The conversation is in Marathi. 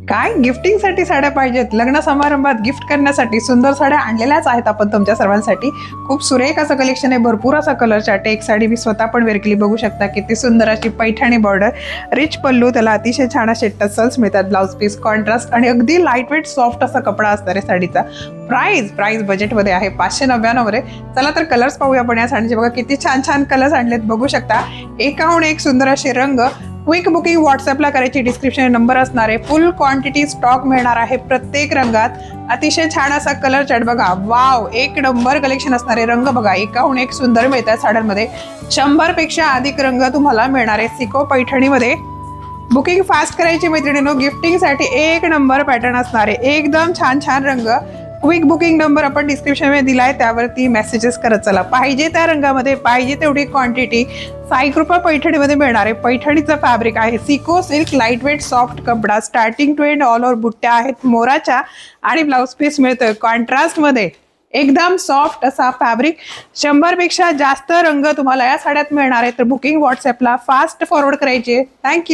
काय गिफ्टिंगसाठी साड्या पाहिजेत, लग्न समारंभात गिफ्ट करण्यासाठी सुंदर साड्या आणलेल्याच आहेत आपण तुमच्या सर्वांसाठी. खूप सुरेख असं कलेक्शन आहे, भरपूर असा कलर चार्ट आहे. एक साडी मी स्वतः पण वेअर केली, बघू शकता किती सुंदर अशी पैठणी बॉर्डर, रिच पल्लू, त्याला अतिशय छान असे टसल्स मिळतात, ब्लाउज पीस कॉन्ट्रास्ट आणि अगदी लाईट वेट सॉफ्ट असा कपडा असणार आहे साडीचा. प्राइस बजेटमध्ये आहे 599 मध्ये. चला तर कलर्स पाहूया आपण या साडीचे. बघा किती छान छान कलर्स आणलेत, बघू शकता. एकाहून एक सुंदर असे रंग. क्विक बुकिंग व्हॉट्सअपला करायची, डिस्क्रिप्शन नंबर असणार आहे. फुल क्वांटिटी स्टॉक मिळणार आहे प्रत्येक रंगात. अतिशय छान असा कलर चार्ट बघा, वाव, एक नंबर कलेक्शन असणार आहे. रंग बघा एकाहून एक सुंदर मिळतात साड्यांमध्ये. 100 पेक्षा अधिक रंग तुम्हाला मिळणार आहे सिको पैठणीमध्ये. बुकिंग फास्ट करायची मैत्रिणींनो, गिफ्टिंगसाठी एक नंबर पॅटर्न असणार आहे. एकदम छान छान रंग. क्विक बुकिंग नंबर आपण डिस्क्रिप्शनमध्ये दिलाय, त्यावरती मेसेजेस करत चला. पाहिजे त्या रंगामध्ये पाहिजे तेवढी क्वांटिटी साईकृपा पैठणीमध्ये मिळणार आहे. पैठणीचं फॅब्रिक आहे सिको सिल्क, लाईट वेट सॉफ्ट कपडा. Starting to end all over बुट्ट्या आहेत मोराच्या आणि ब्लाउज पीस मिळतोय कॉन्ट्रास्टमध्ये. एकदम सॉफ्ट असा फॅब्रिक. 100 पेक्षा जास्त रंग तुम्हाला या साड्यात मिळणार आहे. तर बुकिंग व्हॉट्सअपला फास्ट फॉरवर्ड करायची. थँक्यू.